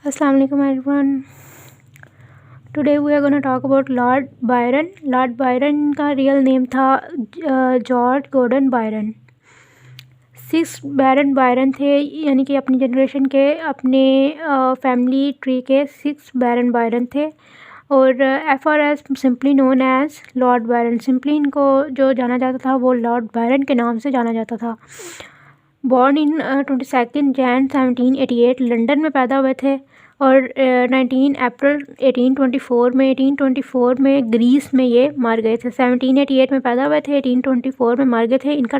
Assalamu alaikum everyone. Today we are going to talk about Lord Byron. Lord Byron का real name था George Gordon Byron. 6 बैरन Byron थे, यानी कि अपनी generation के अपने फैमिली ट्री के 6 बैरन बायरन थे। और F R S simply known as Lord Byron. Simply इनको जो जाना जाता था वो लॉर्ड बायरन के नाम से जाना जाता था। बॉर्न इन 22 जैन 1788 लंदन में पैदा हुए थे और 19 अप्रैल 1824 में ग्रीस में ये मर गए थे। 1788 में पैदा हुए थे, 1824 में मर गए थे। इनका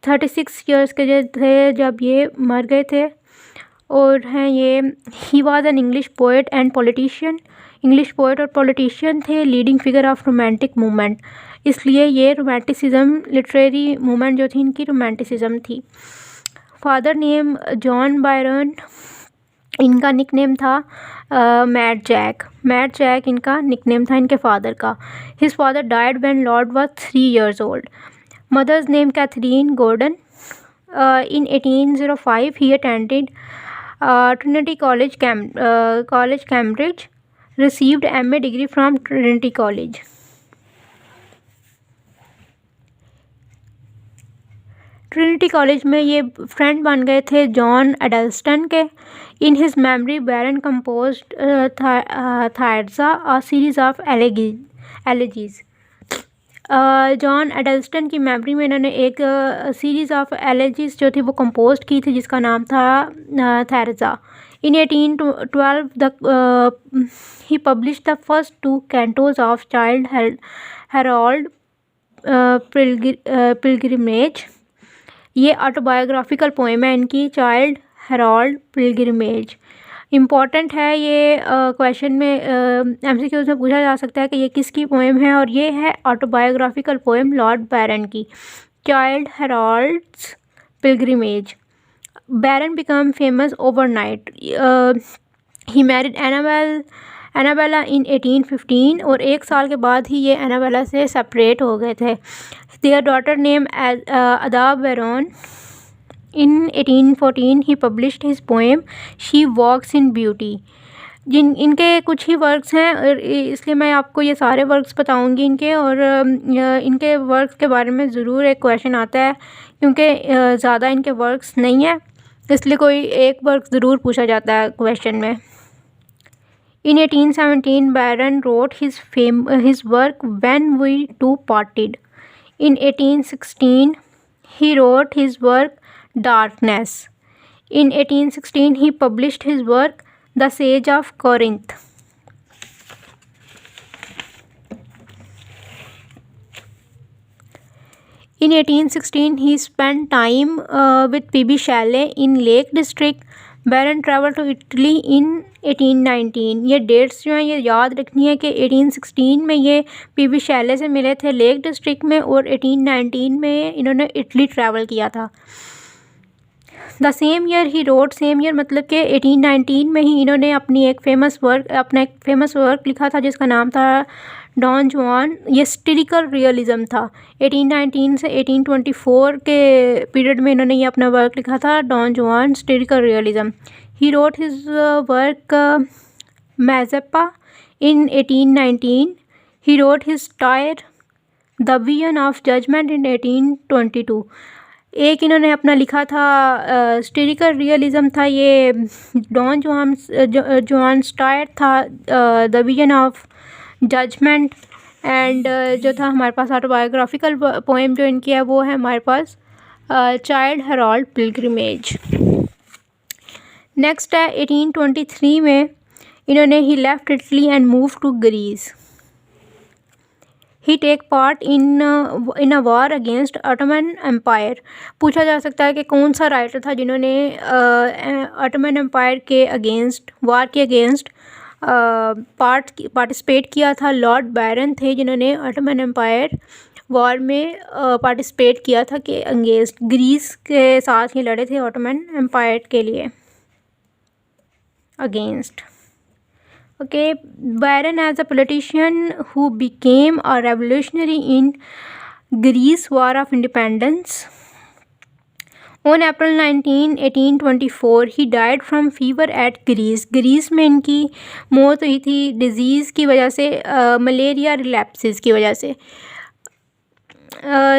36 ईयर्स के जो थे जब ये मर गए थे। और हैं ये he was an English poet and politician. English poet और पॉलिटिशियन थे, leading figure of romantic movement. इसलिए ये रोमांटिसिज्म, लिटरेरी मूवमेंट जो थी इनकी रोमांटिसिज्म थी। फादर नेम जॉन बायरन, इनका निकनेम था मैड जैक। मैड जैक इनका निकनेम था इनके फादर का। His father died when Lord was 3 years old. Mother's name Catherine Gordon. In 1805 he attended Trinity College, Cambridge. Received MA degree from Trinity College. Trinity College में ये friend बन गए थे John Edleston के। In his memory Byron composed Thyrza a series of elegies. John Edleston की memory में इन्होंने एक सीरीज़ ऑफ एलेजीज जो थी वो कंपोज की थी, जिसका नाम था थायर्जा। इन 1812 ही publish the first 2 cantos of Childe Harold pilgrimage. ये ऑटोबायोग्राफिकल पोएम है इनकी, चाइल्ड हेराल्ड पिलग्रिमेज। इम्पॉर्टेंट है ये, क्वेश्चन में MCQs में पूछा जा सकता है कि ये किसकी पोएम है, और ये है ऑटोबायोग्राफिकल पोएम लॉर्ड बैरन की, child हेराल्ड्स pilgrimage. Baron become famous overnight. He married Annabelle इन 1815 और 1 साल के बाद ही ये एनाबेला से सेपरेट हो गए थे। देयर डॉटर नेम अदा बैरन। In 1814 he published his poem She Walks in Beauty. इनके कुछ ही वर्क्स हैं और इसलिए मैं आपको ये सारे वर्क्स बताऊंगी इनके। और इनके वर्क्स के बारे में ज़रूर एक क्वेश्चन आता है, क्योंकि ज़्यादा इनके वर्क्स नहीं है, इसलिए कोई एक वर्क ज़रूर पूछा जाता है क्वेश्चन में। In 1817 Byron wrote his work When We Two Parted. In 1816 he wrote his work Darkness. In 1816 he published his work The Sage of Corinth. In 1816 he spent time with P.B. Shelley in Lake District. Byron traveled to Italy in 1819. ये dates जो हैं ये याद रखनी है कि 1816 में ये P.B. Shelley से मिले थे लेक डिस्ट्रिक्ट में, और 1819 में इन्होंने इटली ट्रैवल किया था। The same year he road, same year मतलब कि 1819 में ही इन्होंने अपना एक फेमस वर्क लिखा था जिसका नाम था डॉन जुआन। ये स्टिरिकल रियलिज़म था। 1819 से 1824 के पीरियड में इन्होंने ये अपना वर्क लिखा था, Don Juan satirical realism. He wrote his work Mazeppa in 1819। He wrote his tyre the vision of judgment in 1822। एक इन्होंने अपना लिखा था स्टिरिकल रियलिज़म था, ये डॉन जुआन स्टायर था the vision of judgement. And जो था हमारे पास ऑटोबायोग्राफिकल पोएम जो इनकी है वो है हमारे पास चाइल्ड हेराल्ड पिलग्रिमेज। नेक्स्ट है 1823 में इन्होंने he left Italy and move to Greece. He take part in a war against Ottoman Empire. पूछा जा सकता है कि कौन सा राइटर था जिन्होंने ऑटोमन एम्पायर के अगेंस्ट, वार के अगेंस्ट पार्टिसिपेट किया था। लॉर्ड बैरन थे जिन्होंने ऑटोमन एम्पायर वॉर में पार्टिसिपेट किया था कि अगेंस्ट ग्रीस के साथ ही लड़े थे ऑटोमन एम्पायर के लिए against. Okay, Byron as a politician who became a revolutionary in Greece War of Independence. On April 19, 1824 he died from fever at Greece. Greece में इनकी मौत हुई थी डिजीज़ की वजह से, मलेरिया रिलैप्सिस की वजह से।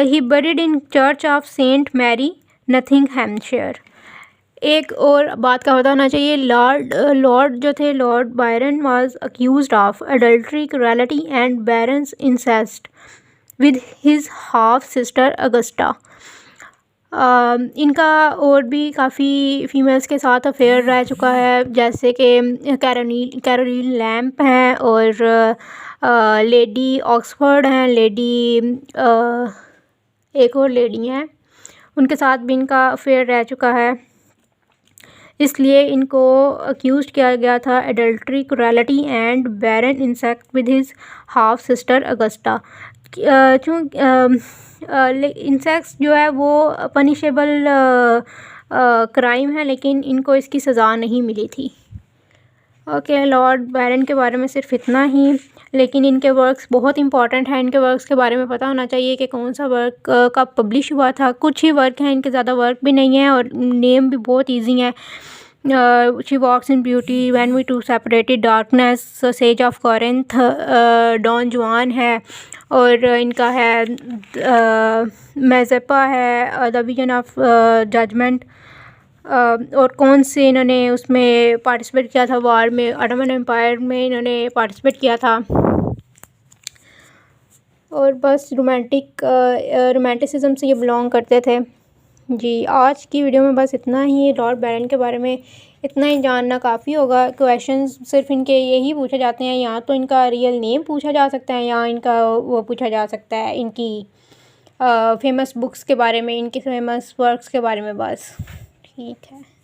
He buried in church of Saint Mary, Nottinghamshire. एक और बात का पता होना चाहिए, लॉर्ड जो थे, Lord Byron was accused of adultery, क्रूरलिटी and barons incest with his half sister Agusta. इनका और भी काफ़ी फीमेल्स के साथ अफेयर रह चुका है, जैसे कि कैरोलीन लैम्प हैं और लेडी ऑक्सफोर्ड हैं, लेडी एक और लेडी हैं, उनके साथ भी इनका अफेयर रह चुका है। इसलिए इनको अक्यूज़ किया गया था adultery, cruelty and baron incest with his half sister Augusta. Incests जो है वो पनिशेबल क्राइम है, लेकिन इनको इसकी सज़ा नहीं मिली थी। ओके, लॉर्ड बायरन के बारे में सिर्फ इतना ही, लेकिन इनके वर्क्स बहुत इंपॉर्टेंट हैं। इनके वर्क्स के बारे में पता होना चाहिए कि कौन सा वर्क कब पब्लिश हुआ था। कुछ ही वर्क हैं, इनके ज़्यादा वर्क भी नहीं है और नेम भी बहुत ईजी है। She walks in beauty, when we two separated, darkness, siege of Corinth, Don Juan है, और इनका है मैज़ेपा है, द विजन ऑफ जजमेंट, और कौन से इन्होंने उसमें पार्टिसिपेट किया था, वार में, ऑटोमन एम्पायर में इन्होंने पार्टिसिपेट किया था। और बस रोमांटिसिज्म से ये बिलोंग करते थे। जी, आज की वीडियो में बस इतना ही। लॉर्ड बायरन के बारे में इतना ही जानना काफ़ी होगा। क्वेश्चंस सिर्फ इनके यही पूछे जाते हैं, या तो इनका रियल नेम पूछा जा सकता है या इनका वो पूछा जा सकता है इनकी फेमस बुक्स के बारे में, इनके फेमस वर्क्स के बारे में। बस ठीक है।